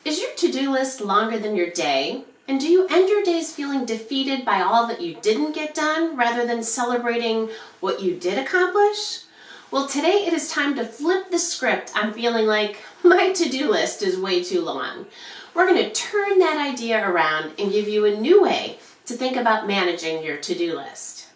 Is your to-do list longer than your day? And do you end your days feeling defeated by all that you didn't get done rather than celebrating what you did accomplish? Well, today it is time to flip the script on feeling like my to-do list is way too long. We're going to turn that idea around and give you a new way to think about managing your to-do list.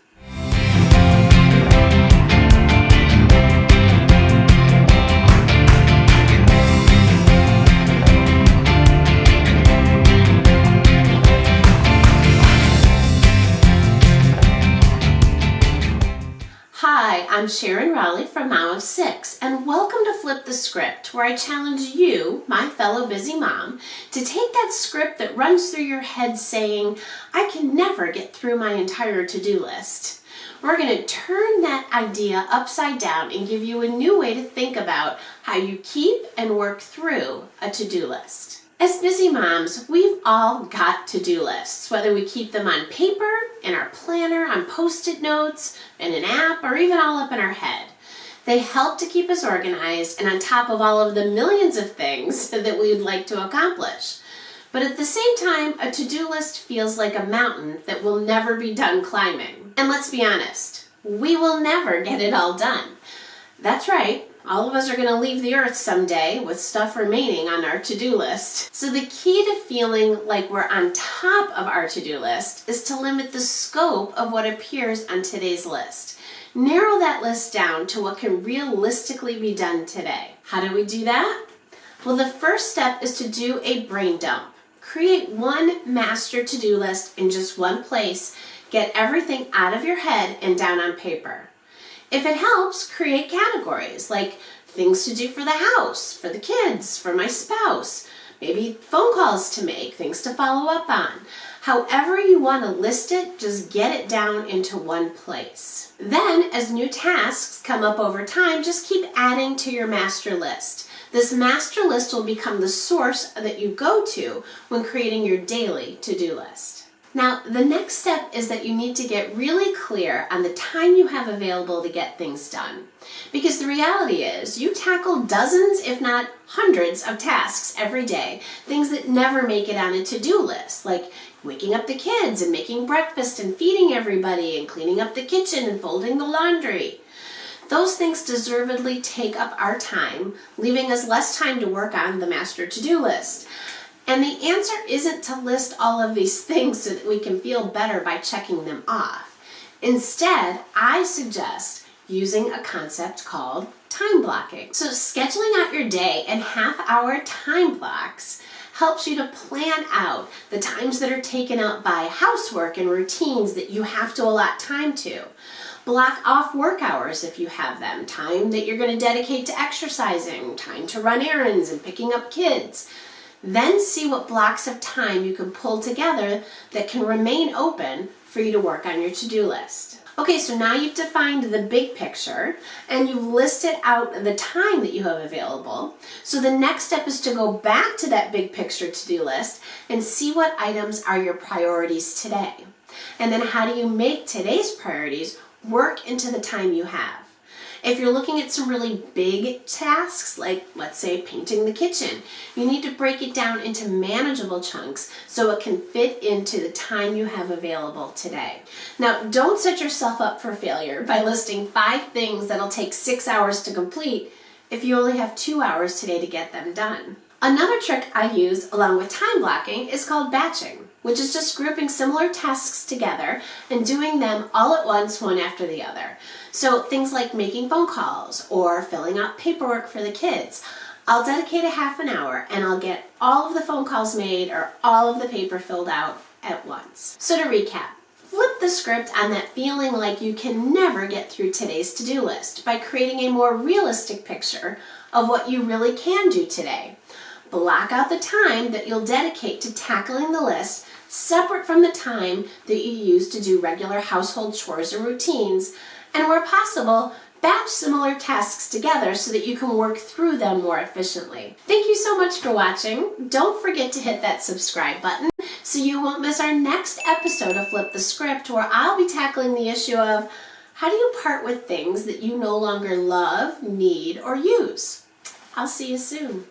Hi, I'm Sharon Rowley from Mom of Six, and welcome to Flip the Script, where I challenge you, my fellow busy mom, to take that script that runs through your head saying, I can never get through my entire to-do list. We're going to turn that idea upside down and give you a new way to think about how you keep and work through a to-do list. As busy moms, we've all got to-do lists, whether we keep them on paper, in our planner, on Post-it notes, in an app, or even all up in our head. They help to keep us organized and on top of all of the millions of things that we'd like to accomplish. But at the same time, a to-do list feels like a mountain that will never be done climbing. And let's be honest, we will never get it all done. That's right. All of us are going to leave the earth someday with stuff remaining on our to-do list. So the key to feeling like we're on top of our to-do list is to limit the scope of what appears on today's list. Narrow that list down to what can realistically be done today. How do we do that? Well, the first step is to do a brain dump. Create one master to-do list in just one place. Get everything out of your head and down on paper. If it helps, create categories like things to do for the house, for the kids, for my spouse, maybe phone calls to make, things to follow up on. However you want to list it, just get it down into one place. Then, as new tasks come up over time, just keep adding to your master list. This master list will become the source that you go to when creating your daily to-do list. Now, the next step is that you need to get really clear on the time you have available to get things done. Because the reality is, you tackle dozens, if not hundreds, of tasks every day, things that never make it on a to-do list, like waking up the kids and making breakfast and feeding everybody and cleaning up the kitchen and folding the laundry. Those things deservedly take up our time, leaving us less time to work on the master to-do list. And the answer isn't to list all of these things so that we can feel better by checking them off. Instead, I suggest using a concept called time blocking. So scheduling out your day in half-hour time blocks helps you to plan out the times that are taken up by housework and routines that you have to allot time to. Block off work hours if you have them, time that you're going to dedicate to exercising, time to run errands and picking up kids. Then see what blocks of time you can pull together that can remain open for you to work on your to-do list. Okay, so now you've defined the big picture and you've listed out the time that you have available. So the next step is to go back to that big picture to-do list and see what items are your priorities today. And then how do you make today's priorities work into the time you have? If you're looking at some really big tasks, like let's say painting the kitchen, you need to break it down into manageable chunks so it can fit into the time you have available today. Now, don't set yourself up for failure by listing 5 things that'll take 6 hours to complete if you only have 2 hours today to get them done. Another trick I use along with time blocking is called batching, which is just grouping similar tasks together and doing them all at once, one after the other. So things like making phone calls or filling out paperwork for the kids. I'll dedicate a half an hour and I'll get all of the phone calls made or all of the paper filled out at once. So to recap, flip the script on that feeling like you can never get through today's to-do list by creating a more realistic picture of what you really can do today. Block out the time that you'll dedicate to tackling the list separate from the time that you use to do regular household chores or routines, and where possible, batch similar tasks together so that you can work through them more efficiently. Thank you so much for watching. Don't forget to hit that subscribe button so you won't miss our next episode of Flip the Script, where I'll be tackling the issue of how do you part with things that you no longer love, need, or use. I'll see you soon.